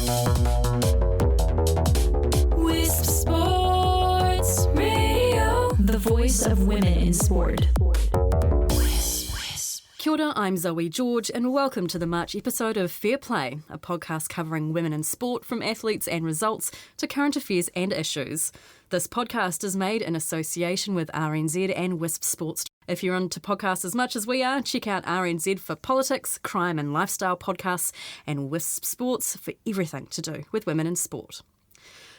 Wisp Sports Radio, the voice of women in sport. Kia ora, I'm Zoe George and welcome to the March episode of Fair Play, a podcast covering women in sport from athletes and results to current affairs and issues. This podcast is made in association with RNZ and Wisp Sports. If you're into podcasts as much as we are, check out RNZ for politics, crime and lifestyle podcasts and Wisp Sports for everything to do with women in sport.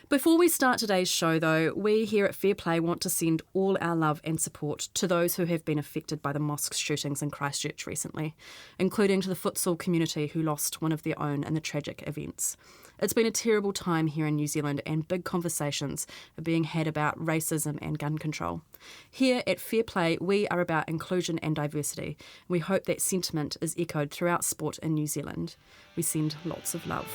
Before we start today's show, though, we here at Fair Play want to send all our love and support to those who have been affected by the mosque shootings in Christchurch recently, including to the futsal community who lost one of their own in the tragic events. It's been a terrible time here in New Zealand and big conversations are being had about racism and gun control. Here at Fair Play, we are about inclusion and diversity. We hope that sentiment is echoed throughout sport in New Zealand. We send lots of love.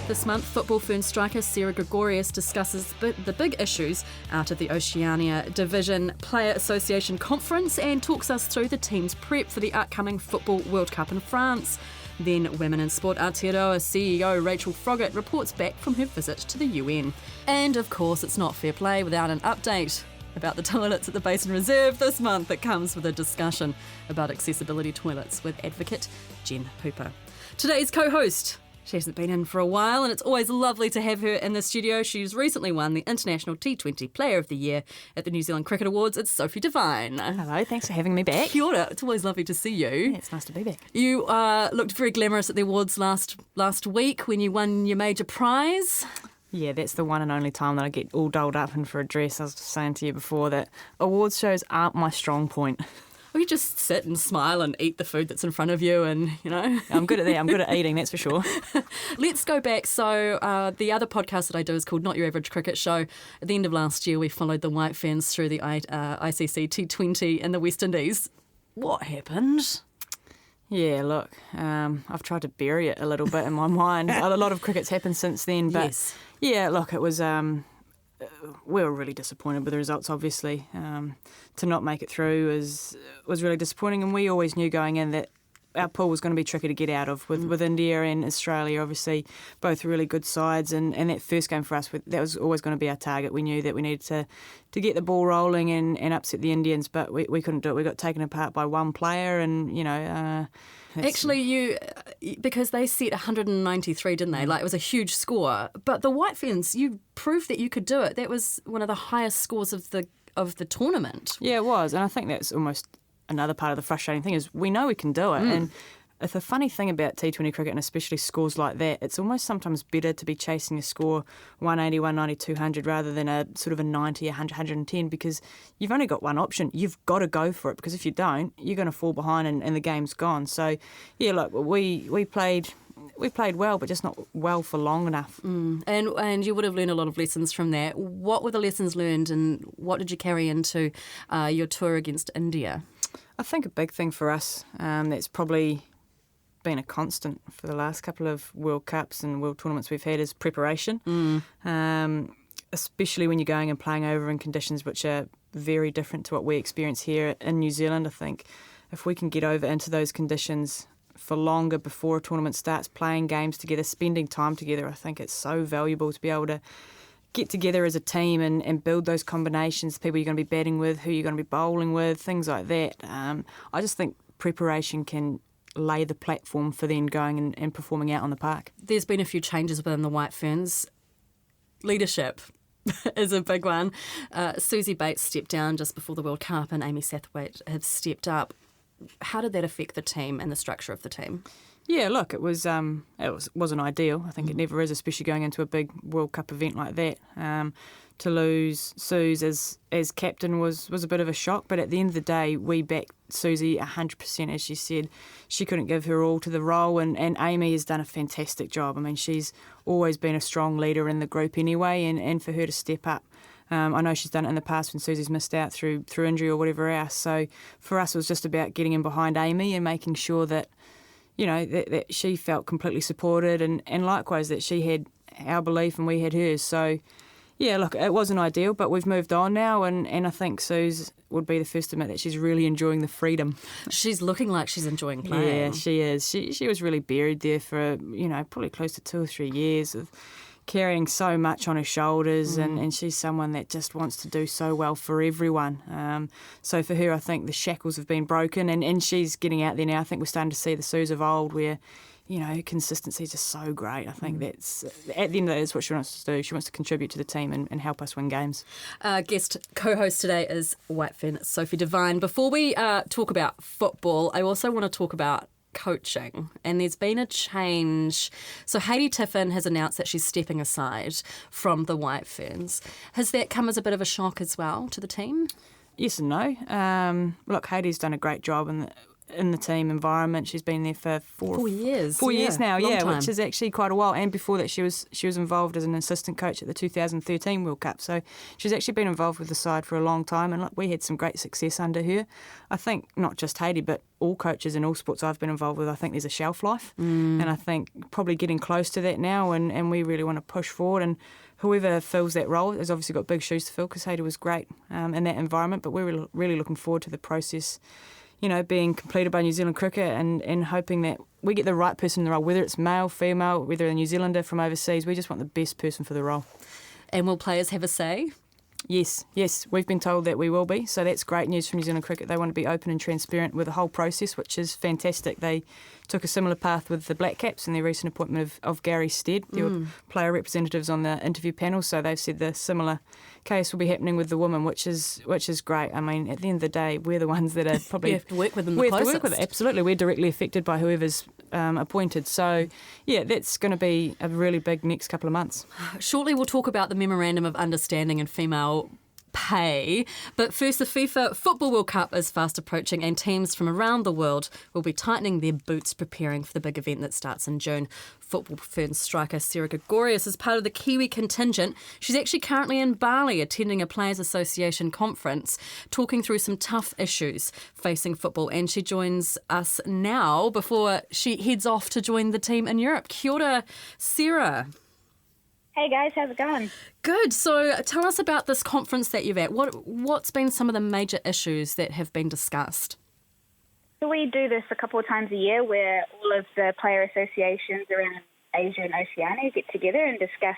This month, Football Fern striker Sarah Gregorius discusses the big issues out of the Oceania Division Player Association Conference and talks us through the team's prep for the upcoming Football World Cup in France. Then Women in Sport Artereoa CEO Rachel Frogett reports back from her visit to the UN. And of course, it's not Fair Play without an update about the toilets at the Basin Reserve this month that comes with a discussion about accessibility toilets with advocate Jen Hooper. Today's co-host, she hasn't been in for a while and it's always lovely to have her in the studio. She's recently won the International T20 Player of the Year at the New Zealand Cricket Awards. It's Sophie Devine. Hello, thanks for having me back. Kia ora, it's always lovely to see you. Yeah, it's nice to be back. You looked very glamorous at the awards last week when you won your major prize. Yeah, that's the one and only time that I get all dolled up in for a dress. I was just saying to you before that awards shows aren't my strong point. Or you just sit and smile and eat the food that's in front of you and, you know. I'm good at that. I'm good at eating, that's for sure. Let's go back. So the other podcast that I do is called Not Your Average Cricket Show. At the end of last year, we followed the White Ferns through the ICC T20 in the West Indies. What happened? Yeah, look, I've tried to bury it a little bit in my mind. A lot of cricket's happened since then. But yes. Yeah, look, it was... we were really disappointed with the results, obviously. To not make it through was really disappointing, and we always knew going in that our pool was going to be tricky to get out of with India and Australia, obviously, both really good sides, and that first game for us, that was always going to be our target. We knew that we needed to get the ball rolling and upset the Indians, but we couldn't do it. We got taken apart by one player, and, you know... Actually, because they set 193, didn't they? Like, it was a huge score. But the White Ferns, you proved that you could do it. That was one of the highest scores of the tournament. Yeah, it was. And I think that's almost another part of the frustrating thing is we know we can do it. And the funny thing about T20 cricket, and especially scores like that, it's almost sometimes better to be chasing a score 180, 190, 200 rather than a sort of a 90, 100, 110 because you've only got one option. You've got to go for it because if you don't, you're going to fall behind and the game's gone. So, yeah, look, we played well, but just not well for long enough. And you would have learned a lot of lessons from that. What were the lessons learned and what did you carry into your tour against India? I think a big thing for us that's probably been a constant for the last couple of World Cups and World Tournaments we've had is preparation, especially when you're going and playing over in conditions which are very different to what we experience here in New Zealand. I think if we can get over into those conditions for longer before a tournament starts, playing games together, spending time together, I think it's so valuable to be able to get together as a team and build those combinations, people you're going to be batting with, who you're going to be bowling with, things like that. I just think preparation can lay the platform for then going and performing out on the park. There's been a few changes within the White Ferns. Leadership is a big one. Susie Bates stepped down just before the World Cup and Amy Sathwaite has stepped up. How did that affect the team and the structure of the team? Yeah, look, it wasn't ideal. I think it never is, especially going into a big World Cup event like that. To lose Suze as captain was a bit of a shock, but at the end of the day, we backed Susie 100%, as she said. She couldn't give her all to the role, and Amy has done a fantastic job. I mean, she's always been a strong leader in the group anyway, and for her to step up, I know she's done it in the past when Susie's missed out through injury or whatever else. So for us, it was just about getting in behind Amy and making sure that, you know, that she felt completely supported, and likewise that she had our belief and we had hers. So, Yeah, look, it wasn't ideal, but we've moved on now, and I think Suze would be the first to admit that she's really enjoying the freedom. She's looking like she's enjoying playing. Yeah, she is. She was really buried there for, probably close to 2 or 3 years of carrying so much on her shoulders, and she's someone that just wants to do so well for everyone. So for her, I think the shackles have been broken, and she's getting out there now. I think we're starting to see the Suze of old where, her consistency is just so great. I think that's, at the end of the day, that's what she wants to do. She wants to contribute to the team and help us win games. Guest co-host today is White Fern Sophie Devine. Before we talk about football, I also want to talk about coaching, and there's been a change. So Hayley Tiffin has announced that she's stepping aside from the White Ferns. Has that come as a bit of a shock as well to the team? Yes and no. Look, Hayley's done a great job in the team environment. She's been there for 4 years. 4 years now, Long which is actually quite a while. And before that, she was involved as an assistant coach at the 2013 World Cup. So she's actually been involved with the side for a long time, and look, we had some great success under her. I think not just Hayley, but all coaches in all sports I've been involved with, I think there's a shelf life, and I think probably getting close to that now, and we really want to push forward. And whoever fills that role has obviously got big shoes to fill, because Hayley was great in that environment. But we're really looking forward to the process, being completed by New Zealand Cricket, and hoping that we get the right person in the role, whether it's male, female, whether a New Zealander from overseas. We just want the best person for the role. And will players have a say? Yes, we've been told that we will be, so that's great news from New Zealand Cricket. They want to be open and transparent with the whole process, which is fantastic. They took a similar path with the Black Caps and their recent appointment of Gary Stead. There were player representatives on the interview panel, so they've said the similar case will be happening with the women, which is great. I mean, at the end of the day, we're the ones that are probably... You have to work with them we the have to work closest. with it, absolutely. We're directly affected by whoever's appointed. So, yeah, that's going to be a really big next couple of months. Shortly, we'll talk about the Memorandum of Understanding and female pay. But first, the FIFA Football World Cup is fast approaching, and teams from around the world will be tightening their boots preparing for the big event that starts in June. Football Ferns striker Sarah Gregorius is part of the Kiwi contingent. She's actually currently in Bali attending a Players Association conference, talking through some tough issues facing football, and she joins us now before she heads off to join the team in Europe. Kia ora, Sarah. Hey guys, how's it going? Good. So tell us about this conference that you've at. What's been some of the major issues that have been discussed? So we do this a couple of times a year where all of the player associations around Asia and Oceania get together and discuss,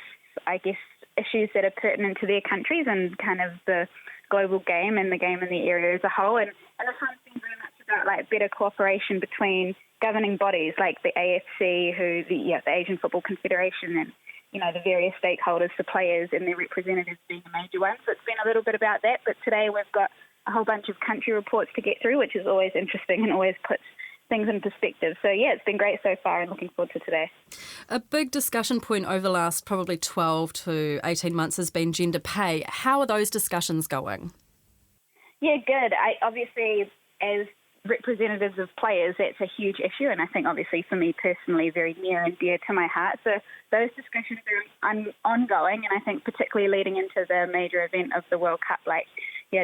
issues that are pertinent to their countries and kind of the global game and the game in the area as a whole. And this one's been very much about better cooperation between governing bodies like the AFC, the Asian Football Confederation, and the various stakeholders, the players and their representatives being a major one. So it's been a little bit about that. But today we've got a whole bunch of country reports to get through, which is always interesting and always puts things in perspective. So, yeah, it's been great so far and looking forward to today. A big discussion point over the last probably 12 to 18 months has been gender pay. How are those discussions going? Yeah, good. Obviously, as representatives of players, that's a huge issue, and I think obviously for me personally very near and dear to my heart. So those discussions are ongoing, and I think particularly leading into the major event of the World Cup,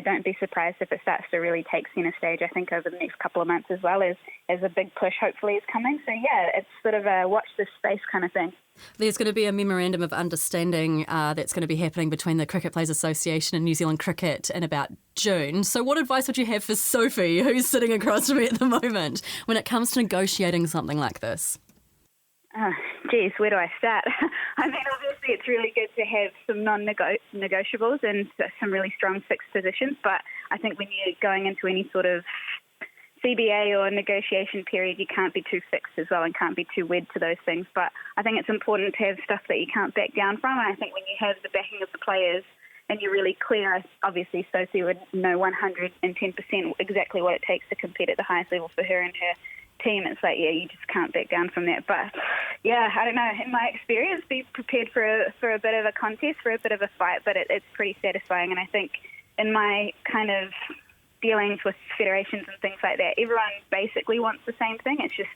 don't be surprised if it starts to really take centre stage, I think, over the next couple of months as well, as a big push hopefully is coming. So yeah, it's sort of a watch this space kind of thing. There's going to be a memorandum of understanding that's going to be happening between the Cricket Players Association and New Zealand Cricket in about June. So what advice would you have for Sophie, who's sitting across from me at the moment, when it comes to negotiating something like this? Where do I start? I mean, obviously it's really good to have some non-negotiables and some really strong fixed positions, but I think when you're going into any sort of CBA or negotiation period, you can't be too fixed as well and can't be too wed to those things. But I think it's important to have stuff that you can't back down from, and I think when you have the backing of the players and you're really clear, obviously Sophie would know 110% exactly what it takes to compete at the highest level for her and her team. It's you just can't back down from that. But yeah, I don't know, in my experience, be prepared for a bit of a contest, for a bit of a fight, but it's pretty satisfying. And I think in my kind of dealings with federations and things like that, everyone basically wants the same thing. It's just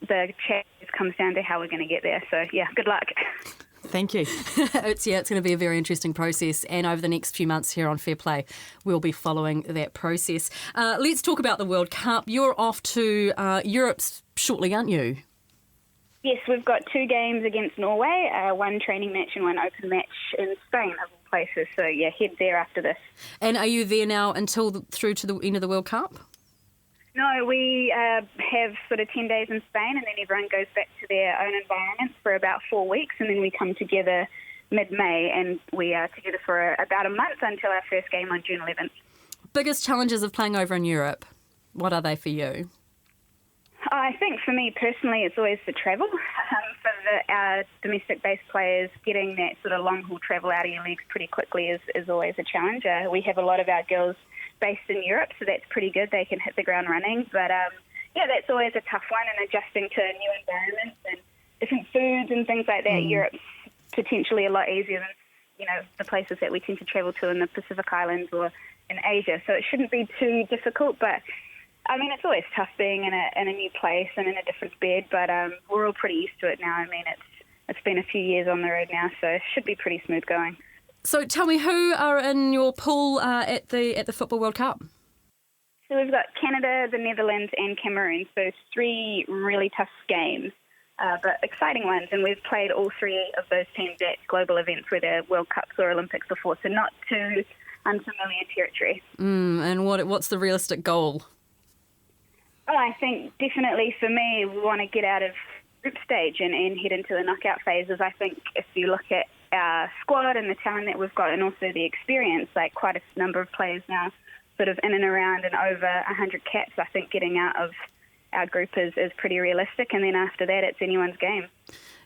the chat comes down to how we're going to get there. So yeah, good luck. Thank you. It's going to be a very interesting process, and over the next few months here on Fair Play, we'll be following that process. Let's talk about the World Cup. You're off to Europe shortly, aren't you? Yes, we've got 2 games against Norway, one training match and one open match in Spain, of all places. So, yeah, head there after this. And are you there now until through to the end of the World Cup? No, we have sort of 10 days in Spain, and then everyone goes back to their own environments for about 4 weeks, and then we come together mid-May, and we are together for about a month until our first game on June 11th. Biggest challenges of playing over in Europe, what are they for you? I think for me personally, it's always the travel. For our domestic-based players, getting that sort of long-haul travel out of your legs pretty quickly is always a challenge. We have a lot of our girls based in Europe, so that's pretty good. They can hit the ground running. But, that's always a tough one, and adjusting to new environments and different foods and things like that. Europe's potentially a lot easier than, the places that we tend to travel to in the Pacific Islands or in Asia. So it shouldn't be too difficult, but I mean, it's always tough being in a new place and in a different bed, but we're all pretty used to it now. I mean, it's been a few years on the road now, so it should be pretty smooth going. So tell me, who are in your pool at the Football World Cup? So we've got Canada, the Netherlands and Cameroon, so 3 really tough games, but exciting ones, and we've played all 3 of those teams at global events, whether World Cups or Olympics before, so not too unfamiliar territory. And what's the realistic goal? Oh, I think definitely for me, we want to get out of group stage and head into the knockout phases. I think if you look at our squad and the talent that we've got and also the experience, like quite a number of players now sort of in and around and over 100 caps, I think getting out of our group is pretty realistic. And then after that, it's anyone's game.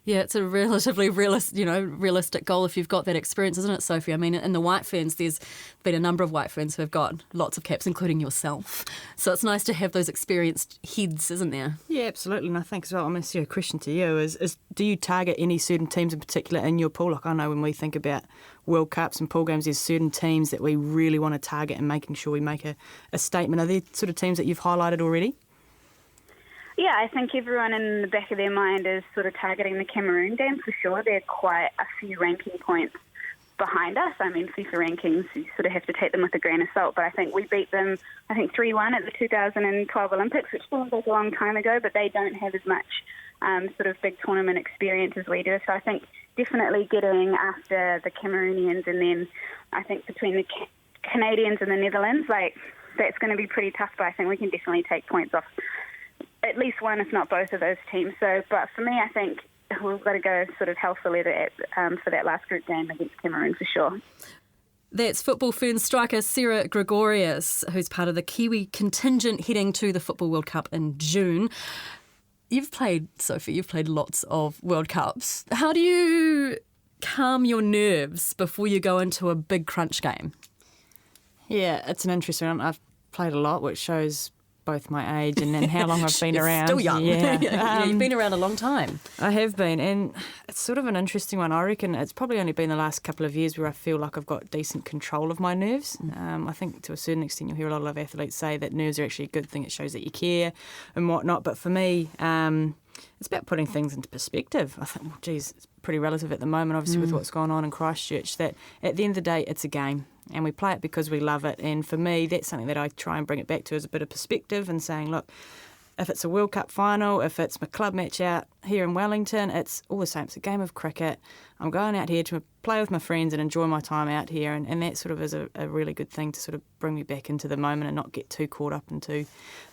Yeah, it's a relatively realistic goal if you've got that experience, isn't it, Sophie? I mean, in the White Ferns, there's been a number of White Ferns who have got lots of caps, including yourself. So it's nice to have those experienced heads, isn't there? Yeah, absolutely. And I think as well, I'm going to see a question to you is do you target any certain teams in particular in your pool? Like I know when we think about World Cups and pool games, there's certain teams that we really want to target and making sure we make a statement. Are there sort of teams that you've highlighted already? Yeah, I think everyone in the back of their mind is sort of targeting the Cameroon game for sure. They're quite a few ranking points behind us. I mean, FIFA rankings, you sort of have to take them with a grain of salt, but I think we beat them, 3-1 at the 2012 Olympics, which seems like a long time ago, but they don't have as much sort of big tournament experience as we do. So I think definitely getting after the Cameroonians, and then I think between the Canadians and the Netherlands, that's going to be pretty tough, but I think we can definitely take points off at least one, if not both of those teams. So, but for me, I think we've got to go sort of hell for leather for that last group game against Cameroon for sure. That's Football Ferns striker Sarah Gregorius, who's part of the Kiwi contingent heading to the Football World Cup in June. Sophie, you've played lots of World Cups. How do you calm your nerves before you go into a big crunch game? Yeah, it's an interesting one. I've played a lot, which shows both my age and then how long I've been around. Still young. Yeah. You've been around a long time. I have been, and it's sort of an interesting one. I reckon it's probably only been the last couple of years where I feel like I've got decent control of my nerves. I think to a certain extent you'll hear a lot of athletes say that nerves are actually a good thing. It shows that you care and whatnot. But for me, it's about putting things into perspective. I think, it's pretty relative at the moment, obviously, with what's going on in Christchurch, that at the end of the day, it's a game. And we play it because we love it. And for me, that's something that I try and bring it back to as a bit of perspective and saying, look, if it's a World Cup final, if it's my club match out here in Wellington, it's all the same. It's a game of cricket. I'm going out here to play with my friends and enjoy my time out here. And that sort of is a really good thing to sort of bring me back into the moment and not get too caught up and too,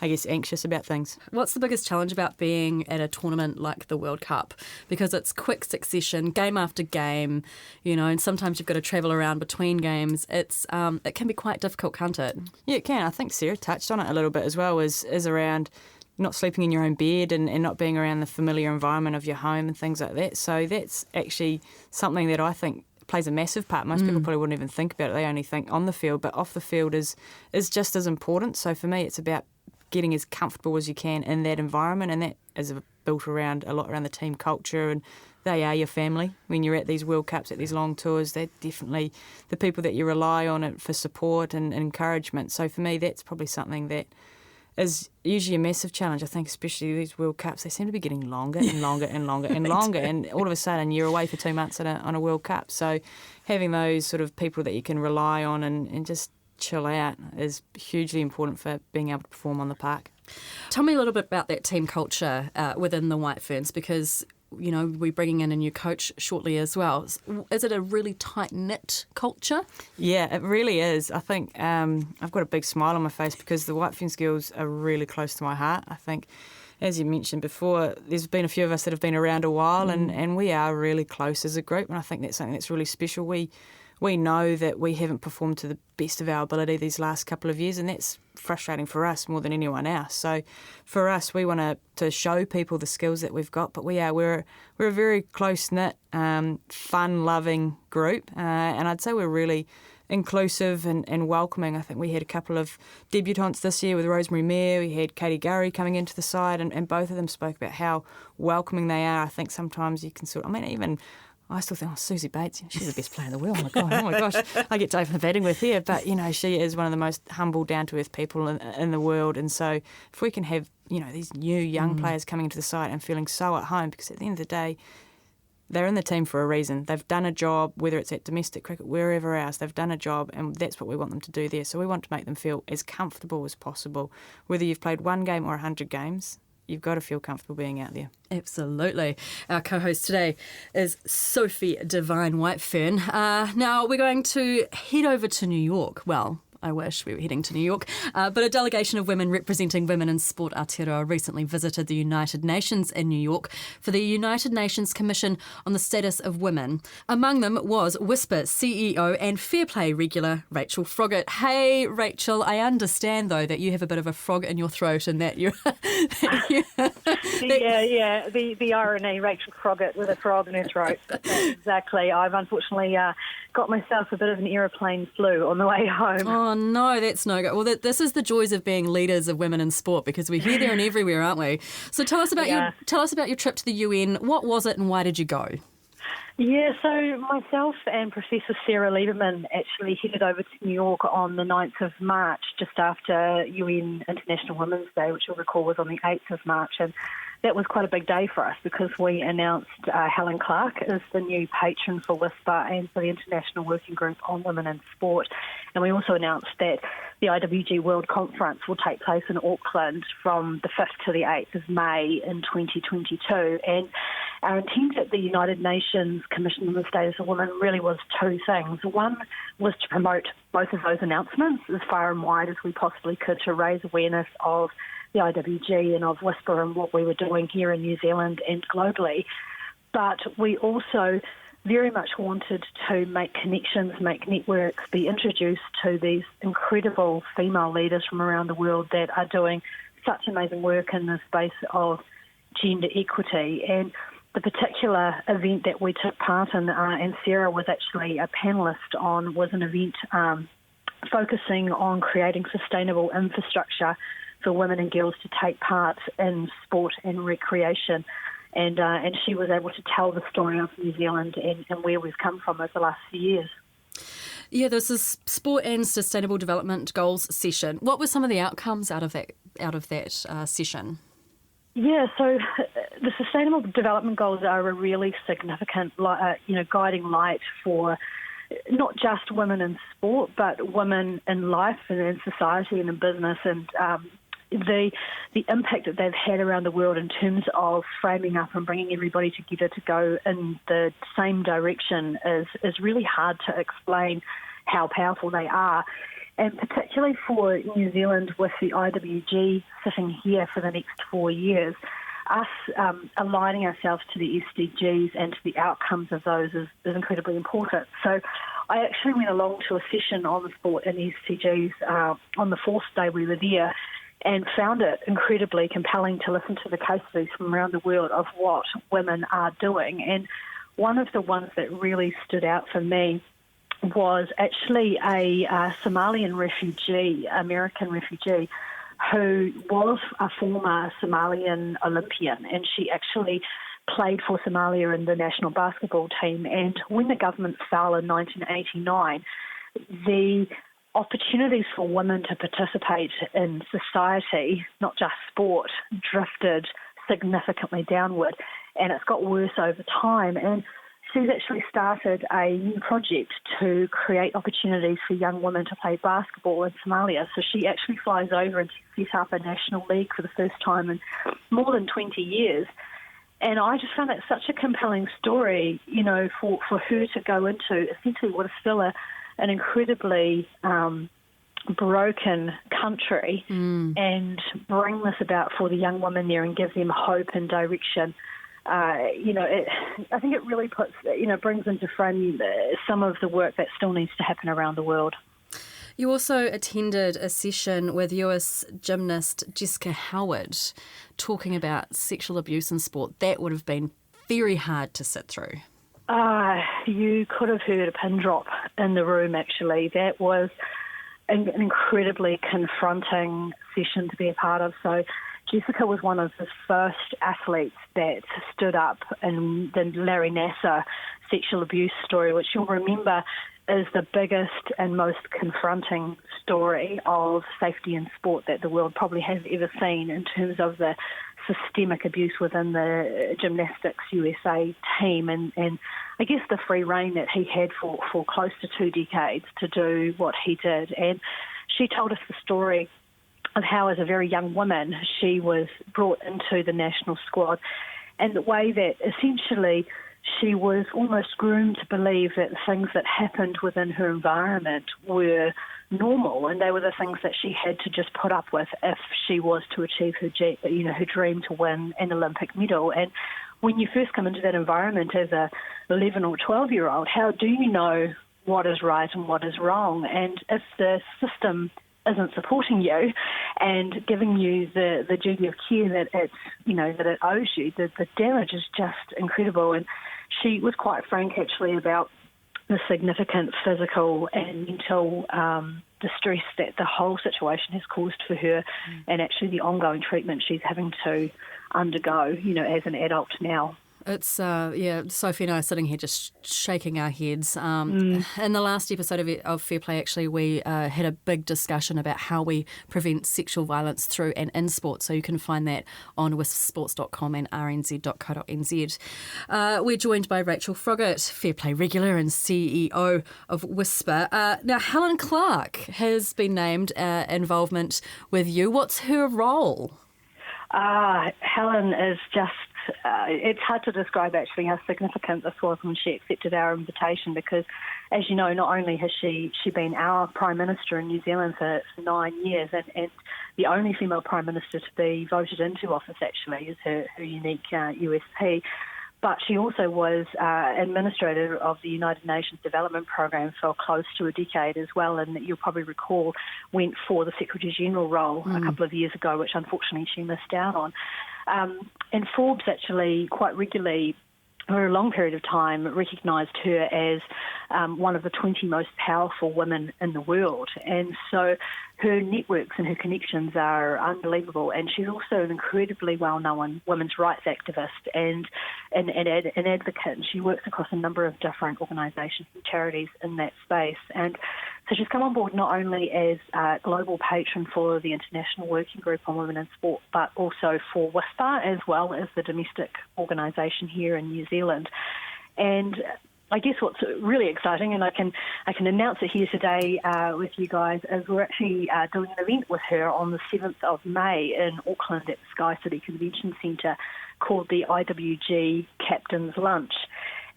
anxious about things. What's the biggest challenge about being at a tournament like the World Cup? Because it's quick succession, game after game, and sometimes you've got to travel around between games. It can be quite difficult, can't it? Yeah, it can. I think Sarah touched on it a little bit as well, is around not sleeping in your own bed and not being around the familiar environment of your home and things like that. So that's actually something that I think plays a massive part. Most people probably wouldn't even think about it. They only think on the field, but off the field is just as important. So for me, it's about getting as comfortable as you can in that environment, and that is built around a lot around the team culture, and they are your family. When you're at these World Cups, at these long tours, they're definitely the people that you rely on for support and encouragement. So for me, that's probably something that is usually a massive challenge. I think especially these World Cups, they seem to be getting longer and longer and longer and longer, and all of a sudden you're away for 2 months on a World Cup. So having those sort of people that you can rely on and just chill out is hugely important for being able to perform on the park. Tell me a little bit about that team culture within the White Ferns, because we're bringing in a new coach shortly as well. Is it a really tight-knit culture? Yeah, it really is. I think I've got a big smile on my face because the White Ferns girls are really close to my heart. I think, as you mentioned before, there's been a few of us that have been around a while and we are really close as a group, and I think that's something that's really special. We know that we haven't performed to the best of our ability these last couple of years, and that's frustrating for us more than anyone else. So for us, we want to show people the skills that we've got, but we're a very close-knit, fun-loving group, and I'd say we're really inclusive and welcoming. I think we had a couple of debutantes this year with Rosemary Mayer. We had Katie Gurry coming into the side, and both of them spoke about how welcoming they are. I think sometimes you can I still think, Susie Bates, she's the best player in the world. Oh my gosh, I get to open the batting with her. But, she is one of the most humble, down-to-earth people in the world. And so if we can have, these new young players coming into the side and feeling so at home, because at the end of the day, they're in the team for a reason. They've done a job, whether it's at domestic cricket, wherever else, they've done a job, and that's what we want them to do there. So we want to make them feel as comfortable as possible. Whether you've played one game or 100 games, you've got to feel comfortable being out there. Absolutely. Our co-host today is Sophie Devine, White Fern. Now, we're going to head over to New York. Well, I wish we were heading to New York. But a delegation of women representing women in sport, Artereoa, recently visited the United Nations in New York for the United Nations Commission on the Status of Women. Among them was Whisper CEO and Fair Play regular Rachel Frogett. Hey, Rachel, I understand, though, that you have a bit of a frog in your throat and that you're... Yeah, the irony, Rachel Frogett with a frog in her throat. Exactly. I've unfortunately got myself a bit of an aeroplane flu on the way home. Oh, no, that's no good. Well, this is the joys of being leaders of women in sport, because we're here, there and everywhere, aren't we? So tell us about your trip to the UN. What was it and why did you go? Yeah, so myself and Professor Sarah Lieberman actually headed over to New York on the 9th of March, just after UN International Women's Day, which you'll recall was on the 8th of March. And that was quite a big day for us because we announced Helen Clark as the new patron for Whisper and for the International Working Group on Women in Sport. And we also announced that the IWG World Conference will take place in Auckland from the 5th to the 8th of May in 2022. And our intent at the United Nations Commission on the Status of Women really was two things. One was to promote both of those announcements as far and wide as we possibly could to raise awareness of the IWG and of Whisper and what we were doing here in New Zealand and globally. But we also very much wanted to make connections, make networks, be introduced to these incredible female leaders from around the world that are doing such amazing work in the space of gender equity. And the particular event that we took part in, and Sarah was actually a panellist on, was an event focusing on creating sustainable infrastructure for women and girls to take part in sport and recreation. And she was able to tell the story of New Zealand and where we've come from over the last few years. Yeah, this is Sport and Sustainable Development Goals session. What were some of the outcomes out of that session? Yeah, so the Sustainable Development Goals are a really significant, guiding light for not just women in sport, but women in life and in society and in business, and the impact that they've had around the world in terms of framing up and bringing everybody together to go in the same direction is really hard to explain how powerful they are. And particularly for New Zealand, with the IWG sitting here for the next 4 years, us aligning ourselves to the SDGs and to the outcomes of those is incredibly important. So I actually went along to a session on the sport and SDGs on the fourth day we were there, and found it incredibly compelling to listen to the case studies from around the world of what women are doing. And one of the ones that really stood out for me was actually a Somalian refugee, American refugee, who was a former Somalian Olympian, and she actually played for Somalia in the national basketball team. And when the government fell in 1989, the opportunities for women to participate in society, not just sport, drifted significantly downward, and it's got worse over time. And she's actually started a new project to create opportunities for young women to play basketball in Somalia. So she actually flies over and set up a national league for the first time in more than 20 years. And I just found that such a compelling story, for her to go into essentially what is still an incredibly broken country and bring this about for the young women there and give them hope and direction. I think it really brings into frame some of the work that still needs to happen around the world. You also attended a session with US gymnast Jessica Howard talking about sexual abuse in sport. That would have been very hard to sit through. You could have heard a pin drop in the room, actually. That was an incredibly confronting session to be a part of. So Jessica was one of the first athletes that stood up in the Larry Nassar sexual abuse story, which you'll remember is the biggest and most confronting story of safety in sport that the world probably has ever seen in terms of the systemic abuse within the Gymnastics USA team and I guess the free rein that he had for close to 2 decades to do what he did. And she told us the story of how as a very young woman she was brought into the national squad and the way that essentially she was almost groomed to believe that the things that happened within her environment were normal and they were the things that she had to just put up with if she was to achieve her dream to win an Olympic medal. And when you first come into that environment as a 11 or 12-year-old, how do you know what is right and what is wrong? And if the system isn't supporting you and giving you the duty of care that it owes you, the damage is just incredible. And she was quite frank actually about the significant physical and mental distress that the whole situation has caused for her and actually the ongoing treatment she's having to undergo, as an adult now. It's, Sophie and I are sitting here just shaking our heads. In the last episode of Fair Play, actually, we had a big discussion about how we prevent sexual violence through and in sport. So you can find that on wispsports.com and rnz.co.nz. We're joined by Rachel Frogett, Fair Play regular and CEO of Whisper. Now, Helen Clark has been named involvement with you. What's her role? Helen is just... it's hard to describe actually how significant this was when she accepted our invitation because, as you know, not only has she been our Prime Minister in New Zealand for 9 years and the only female Prime Minister to be voted into office actually is her unique USP, but she also was administrator of the United Nations Development Programme for close to a decade as well, and you'll probably recall went for the Secretary-General role a couple of years ago, which unfortunately she missed out on. And Forbes actually quite regularly, over a long period of time, recognised her as one of the 20 most powerful women in the world. And so her networks and her connections are unbelievable. And she's also an incredibly well-known women's rights activist and an advocate. And she works across a number of different organisations and charities in that space. And so she's come on board not only as a global patron for the International Working Group on Women in Sport, but also for Whisper, as well as the domestic organisation here in New Zealand. And I guess what's really exciting, and I can announce it here today with you guys, is we're actually doing an event with her on the 7th of May in Auckland at the Sky City Convention Centre called the IWG Captain's Lunch.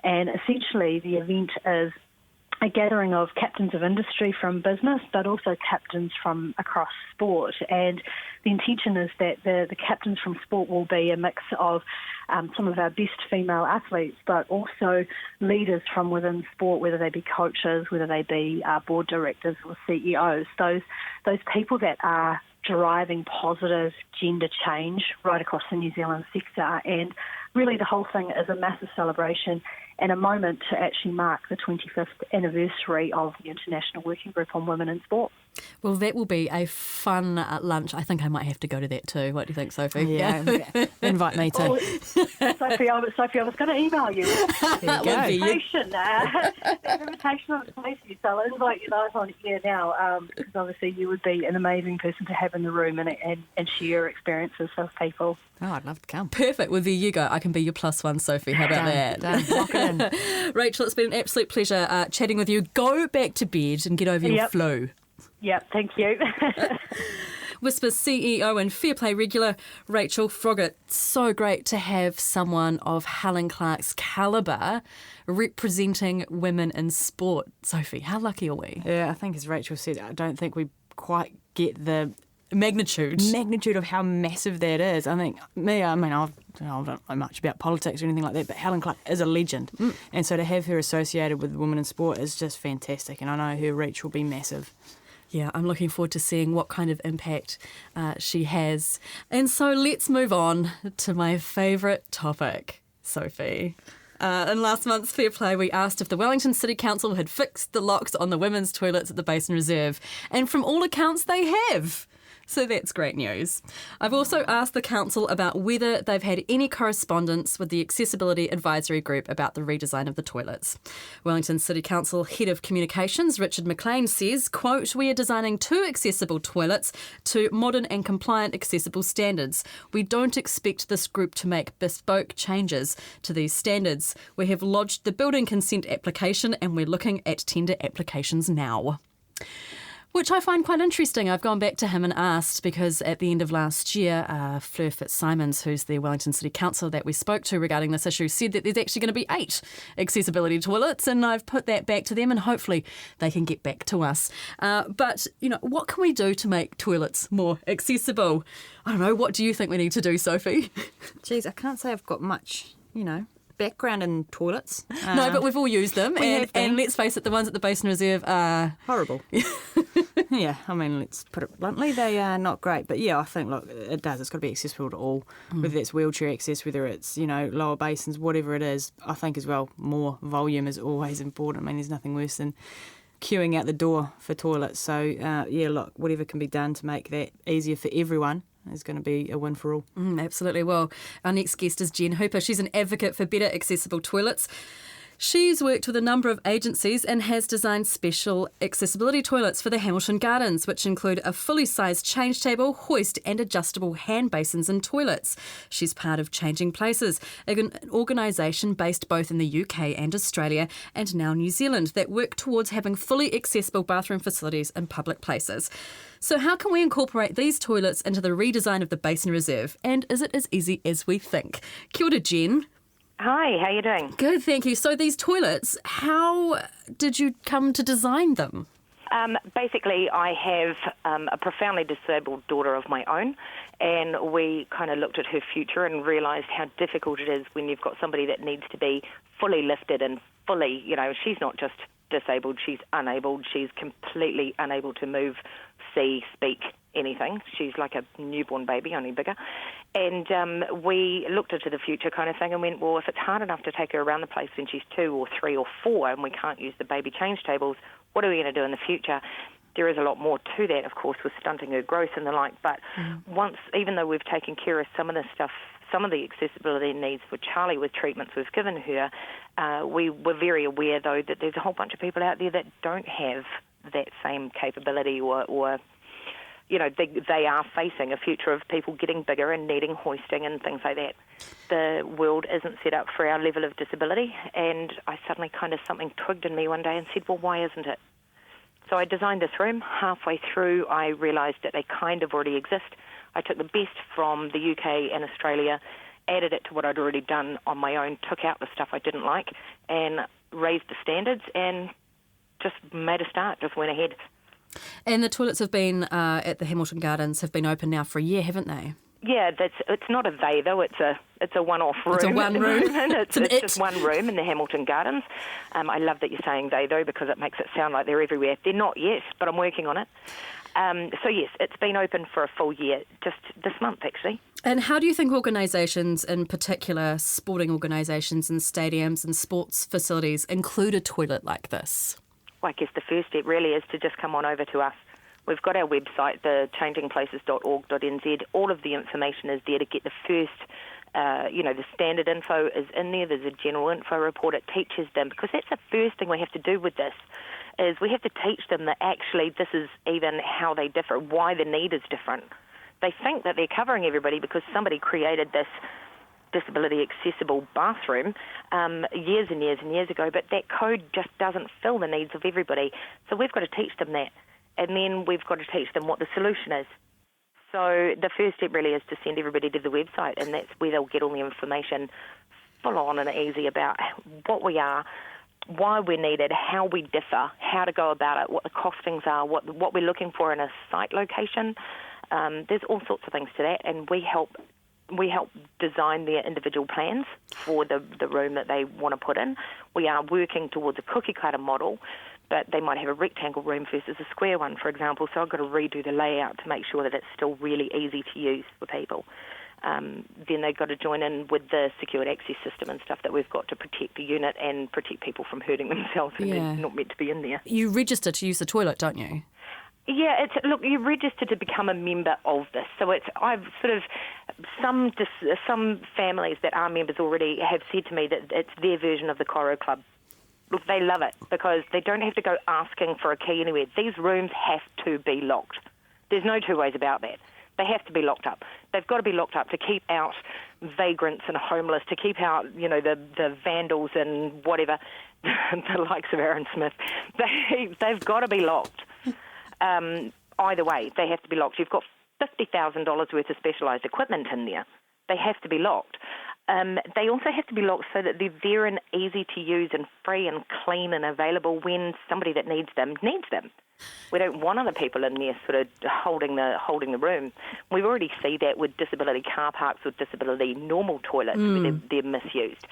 And essentially the event is a gathering of captains of industry from business, but also captains from across sport. And the intention is that the captains from sport will be a mix of some of our best female athletes, but also leaders from within sport, whether they be coaches, whether they be board directors or CEOs, those people that are driving positive gender change right across the New Zealand sector. And really the whole thing is a massive celebration and a moment to actually mark the 25th anniversary of the International Working Group on Women in Sport. Well, that will be a fun lunch. I think I might have to go to that too. What do you think, Sophie? Yeah. Invite me too. Oh, Sophie, I was going to email you. There you go. Invitation on the police, so I'll invite you live on here now because obviously you would be an amazing person to have in the room and share experiences with people. Oh, I'd love to come. Perfect. Well, there you go. I can be your +1, Sophie. How about that? Done. Lock it in. Rachel, it's been an absolute pleasure chatting with you. Go back to bed and get over your flu. Yep, thank you. Whisper's CEO and Fair Play regular, Rachel Frogett. So great to have someone of Helen Clark's calibre representing women in sport. Sophie, how lucky are we? Yeah, I think as Rachel said, I don't think we quite get the magnitude of how massive that is. I think I don't know much about politics or anything like that, but Helen Clark is a legend. And so to have her associated with women in sport is just fantastic, and I know her reach will be massive. Yeah, I'm looking forward to seeing what kind of impact she has. And so let's move on to my favourite topic, Sophie. In last month's Fair Play, we asked if the Wellington City Council had fixed the locks on the women's toilets at the Basin Reserve. And from all accounts, they have. So that's great news. I've also asked the council about whether they've had any correspondence with the Accessibility Advisory Group about the redesign of the toilets. Wellington City Council Head of Communications, Richard McLean, says, quote, "We are designing 2 accessible toilets to modern and compliant accessible standards. We don't expect this group to make bespoke changes to these standards. We have lodged the building consent application and we're looking at tender applications now." Which I find quite interesting. I've gone back to him and asked because at the end of last year, Fleur Fitzsimons, who's the Wellington City Councillor that we spoke to regarding this issue, said that there's actually going to be 8 accessibility toilets, and I've put that back to them and hopefully they can get back to us. But, what can we do to make toilets more accessible? I don't know, what do you think we need to do, Sophie? Geez, I can't say I've got much, background in toilets. No, but we've all used them, and let's face it, the ones at the Basin Reserve are horrible. Yeah, let's put it bluntly, they are not great. But yeah, I think, look, it does. It's got to be accessible to all, whether it's wheelchair access, whether it's, lower basins, whatever it is. I think as well, more volume is always important. There's nothing worse than queuing out the door for toilets. So, look, whatever can be done to make that easier for everyone is going to be a win for all. Absolutely. Well, our next guest is Jen Hooper. She's an advocate for better accessible toilets. She's worked with a number of agencies and has designed special accessibility toilets for the Hamilton Gardens, which include a fully sized change table, hoist and adjustable hand basins and toilets. She's part of Changing Places, an organisation based both in the UK and Australia and now New Zealand that work towards having fully accessible bathroom facilities in public places. So how can we incorporate these toilets into the redesign of the Basin Reserve? And is it as easy as we think? Kia ora, Jen. Hi, how are you doing? Good, thank you. So these toilets, how did you come to design them? Basically, I have a profoundly disabled daughter of my own, and we kind of looked at her future and realised how difficult it is when you've got somebody that needs to be fully lifted and fully, she's not just disabled, she's unabled, she's completely unable to move, see, speak, anything. She's like a newborn baby, only bigger. And we looked into the future kind of thing and went, well, if it's hard enough to take her around the place when she's 2 or 3 or 4 and we can't use the baby change tables, what are we going to do in the future? There is a lot more to that, of course, with stunting her growth and the like. But even though we've taken care of some of the stuff, some of the accessibility needs for Charlie with treatments we've given her, we were very aware, though, that there's a whole bunch of people out there that don't have that same capability or they are facing a future of people getting bigger and needing hoisting and things like that. The world isn't set up for our level of disability, and I suddenly something twigged in me one day and said, well, why isn't it? So I designed this room. Halfway through, I realised that they kind of already exist. I took the best from the UK and Australia, added it to what I'd already done on my own, took out the stuff I didn't like, and raised the standards and just made a start, just went ahead. And the toilets have been at the Hamilton Gardens have been open now for a year, haven't they? Yeah, it's not a they though. It's a one-off room. It's a one room. It's just one room in the Hamilton Gardens. I love that you're saying they though because it makes it sound like they're everywhere. They're not yet, but I'm working on it. So yes, it's been open for a full year, just this month actually. And how do you think organisations, in particular sporting organisations and stadiums and sports facilities, include a toilet like this? Well, I guess the first step really is to just come on over to us. We've got our website, the changingplaces.org.nz. All of the information is there to get the first, the standard info is in there. There's a general info report. It teaches them, because that's the first thing we have to do with this, is we have to teach them that actually this is even how they differ, why the need is different. They think that they're covering everybody because somebody created this disability accessible bathroom years and years and years ago, but that code just doesn't fill the needs of everybody. So we've got to teach them that, and then we've got to teach them what the solution is. So the first step really is to send everybody to the website, and that's where they'll get all the information full on and easy about what we are, why we're needed, how we differ, how to go about it, what the costings are, what we're looking for in a site location. There's all sorts of things to that, and we help design their individual plans for the room that they want to put in. We are working towards a cookie cutter model, but they might have a rectangle room versus a square one, for example, so I've got to redo the layout to make sure that it's still really easy to use for people. Then they've got to join in with the secured access system and stuff that we've got to protect the unit and protect people from hurting themselves when they're not meant to be in there. You register to use the toilet, don't you? Yeah, look, you register to become a member of this. So I've sort of, some families that are members already have said to me that it's their version of the Coro Club. Look, they love it because they don't have to go asking for a key anywhere. These rooms have to be locked. There's no two ways about that. They have to be locked up. They've got to be locked up to keep out vagrants and homeless, to keep out, the vandals and whatever, the likes of Aaron Smith. They've got to be locked. Either way, they have to be locked. You've got $50,000 worth of specialised equipment in there. They have to be locked. They also have to be locked so that they're there and easy to use and free and clean and available when somebody that needs them needs them. We don't want other people in there sort of holding the room. We already see that with disability car parks or disability normal toilets where they're misused.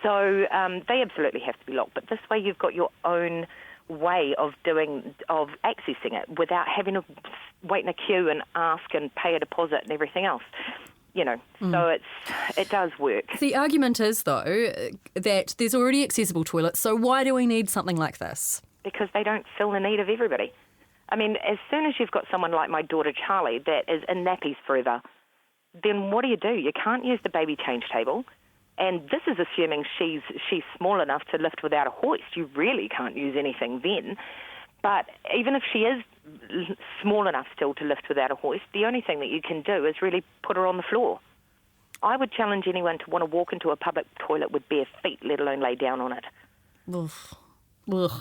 So they absolutely have to be locked. But this way you've got your own way of accessing it without having to wait in a queue and ask and pay a deposit and everything else. So it does work. The argument is, though, that there's already accessible toilets, so why do we need something like this? Because they don't fill the need of everybody. I mean, as soon as you've got someone like my daughter Charlie that is in nappies forever, then what do? You can't use the baby change table. And this is assuming she's small enough to lift without a hoist. You really can't use anything then. But even if she is small enough still to lift without a hoist, the only thing that you can do is really put her on the floor. I would challenge anyone to want to walk into a public toilet with bare feet, let alone lay down on it. Ugh.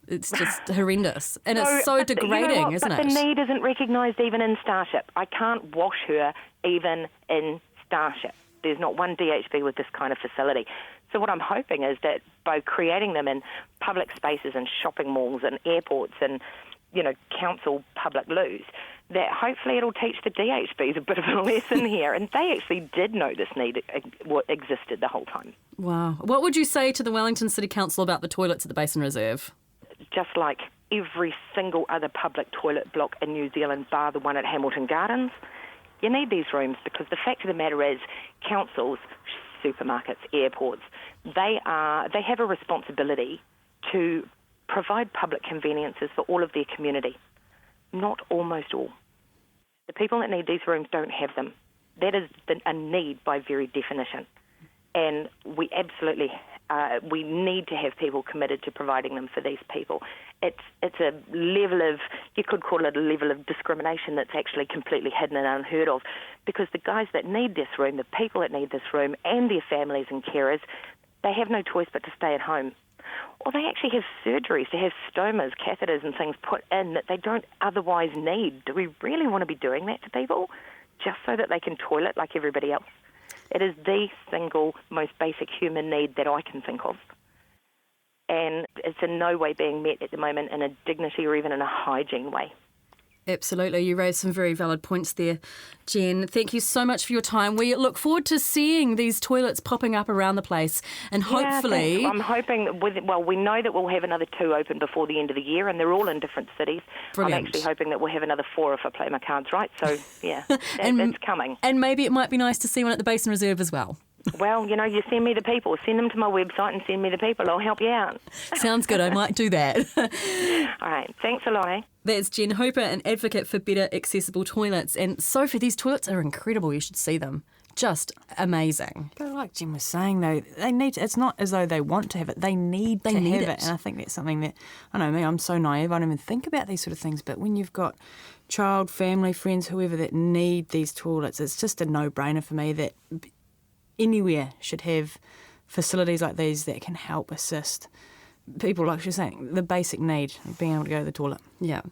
It's just horrendous. And it's so degrading, isn't it? But the need isn't recognised even in Starship. I can't wash her even in Starship. There's not one DHB with this kind of facility. So what I'm hoping is that by creating them in public spaces and shopping malls and airports and, council public loos, that hopefully it'll teach the DHBs a bit of a lesson here. And they actually did know this need existed the whole time. Wow. What would you say to the Wellington City Council about the toilets at the Basin Reserve? Just like every single other public toilet block in New Zealand, bar the one at Hamilton Gardens, you need these rooms because the fact of the matter is councils, supermarkets, airports, they have a responsibility to provide public conveniences for all of their community. Not almost all. The people that need these rooms don't have them. That is a need by very definition. And we absolutely we need to have people committed to providing them for these people. It's a level of, you could call it a level of discrimination that's actually completely hidden and unheard of, because the guys that need this room, the people that need this room and their families and carers, they have no choice but to stay at home. Or they actually have surgeries to have stomas, catheters and things put in that they don't otherwise need. Do we really want to be doing that to people just so that they can toilet like everybody else? It is the single most basic human need that I can think of. And it's in no way being met at the moment in a dignity or even in a hygiene way. Absolutely. You raised some very valid points there, Jen. Thank you so much for your time. We look forward to seeing these toilets popping up around the place, and hopefully... I'm hoping, we know that we'll have another 2 open before the end of the year, and they're all in different cities. Brilliant. I'm actually hoping that we'll have another 4 if I play my cards right. So, yeah, it's coming. And maybe it might be nice to see one at the Basin Reserve as well. Well, you send me the people. Send them to my website and send me the people. I'll help you out. Sounds good. I might do that. All right. Thanks a lot, eh? That's Jen Hooper, an advocate for better accessible toilets. And Sophie, these toilets are incredible. You should see them. Just amazing. But like Jen was saying, though, they need to, it's not as though they want to have it. They need to have it. And I think that's something that, I know me, I'm so naive. I don't even think about these sort of things. But when you've got child, family, friends, whoever that need these toilets, it's just a no-brainer for me that anywhere should have facilities like these that can help assist people, like she was saying, the basic need of being able to go to the toilet. Yeah.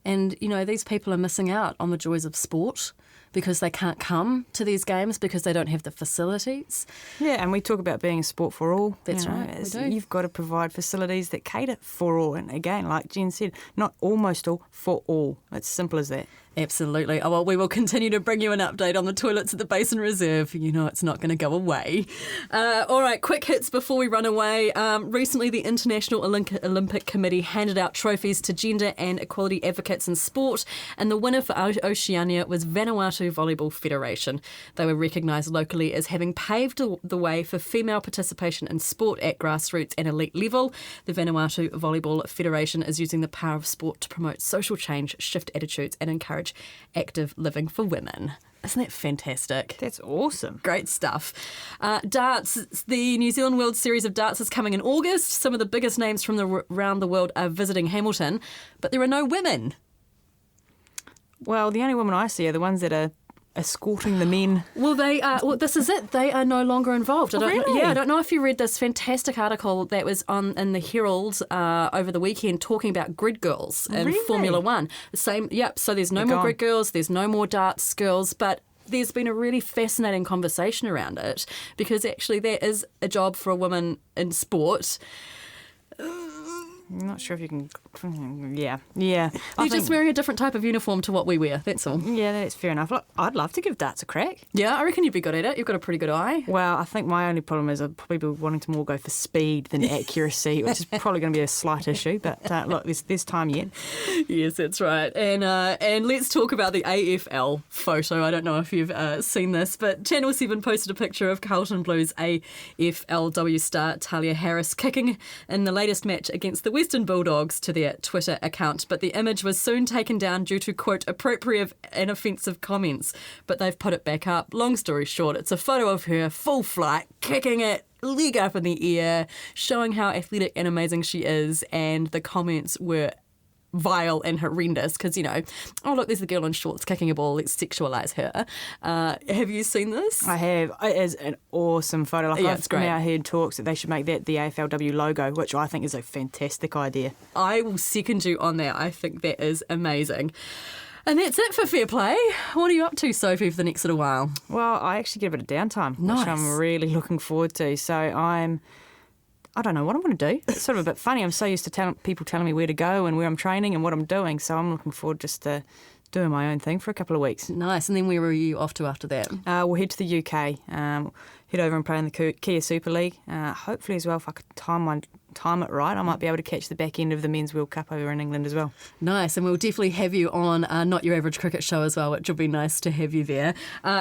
And, these people are missing out on the joys of sport. because they can't come to these games because they don't have the facilities. Yeah, and we talk about being a sport for all. That's right, we do. You've got to provide facilities that cater for all. And again, like Jen said, not almost all, for all. It's simple as that. Absolutely. Oh, well, we will continue to bring you an update on the toilets at the Basin Reserve. You know it's not going to go away. All right, quick hits before we run away. Recently, the International Olympic Committee handed out trophies to gender and equality advocates in sport, and the winner for Oceania was Vanuatu Volleyball Federation. They were recognised locally as having paved the way for female participation in sport at grassroots and elite level. The Vanuatu Volleyball Federation is using the power of sport to promote social change, shift attitudes and encourage active living for women. Isn't that fantastic? That's awesome. Great stuff. Darts, the New Zealand World Series of Darts is coming in August. Some of the biggest names from around the world are visiting Hamilton, but there are no women. Well, the only women I see are the ones that are escorting the men. Well, this is it. They are no longer involved. Really? I don't know if you read this fantastic article that was in the Herald over the weekend talking about grid girls in Formula One. So there's no more grid girls, there's no more darts girls, but there's been a really fascinating conversation around it because actually there is a job for a woman in sport. I'm not sure if you can... Yeah. You're just wearing a different type of uniform to what we wear, that's all. Yeah, that's fair enough. Look, I'd love to give darts a crack. Yeah, I reckon you'd be good at it. You've got a pretty good eye. Well, I think my only problem is I'd probably be wanting to more go for speed than accuracy, which is probably going to be a slight issue. But look, there's time yet. Yes, that's right. And let's talk about the AFL photo. I don't know if you've seen this, but Channel 7 posted a picture of Carlton Blues AFLW star Talia Harris kicking in the latest match against the Western Bulldogs to their Twitter account, but the image was soon taken down due to, quote, appropriate and offensive comments. But they've put it back up. Long story short, it's a photo of her full flight, kicking it, leg up in the air, showing how athletic and amazing she is, and the comments were vile and horrendous because, oh, look, there's the girl in shorts kicking a ball, let's sexualise her. Have you seen this? I have. It is an awesome photo. It's great. I've heard talks that they should make that the AFLW logo, which I think is a fantastic idea. I will second you on that. I think that is amazing. And that's it for Fair Play. What are you up to, Sophie, for the next little while? Well, I actually get a bit of downtime, nice. Which I'm really looking forward to. So I don't know what I'm going to do. It's sort of a bit funny. I'm so used to people telling me where to go and where I'm training and what I'm doing. So I'm looking forward just to doing my own thing for a couple of weeks. Nice. And then where are you off to after that? We'll head to the UK. Head over and play in the Kia Super League. Hopefully as well, if I could time it right, I might be able to catch the back end of the Men's World Cup over in England as well. Nice, and we'll definitely have you on Not Your Average Cricket Show as well, which will be nice to have you there.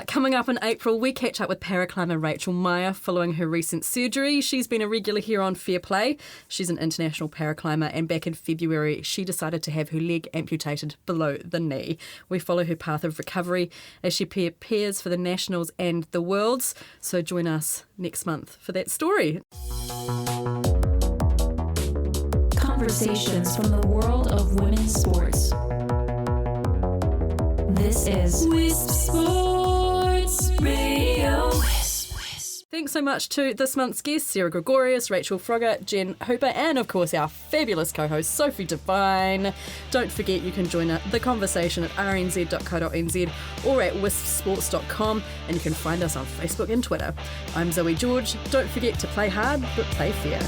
Coming up in April, we catch up with paraclimber Rachel Meyer following her recent surgery. She's been a regular here on Fair Play. She's an international paraclimber, and back in February, she decided to have her leg amputated below the knee. We follow her path of recovery as she prepares for the Nationals and the Worlds, so join us next month for that story. Conversations from the world of women's sports. This is Wisp Sports Radio. Thanks so much to this month's guests, Sarah Gregorius, Rachel Frogett, Jen Hooper, and of course our fabulous co-host Sophie Devine. Don't forget you can join the conversation at rnz.co.nz or at wispsports.com, and you can find us on Facebook and Twitter. I'm Zoe George. Don't forget to play hard, but play fair.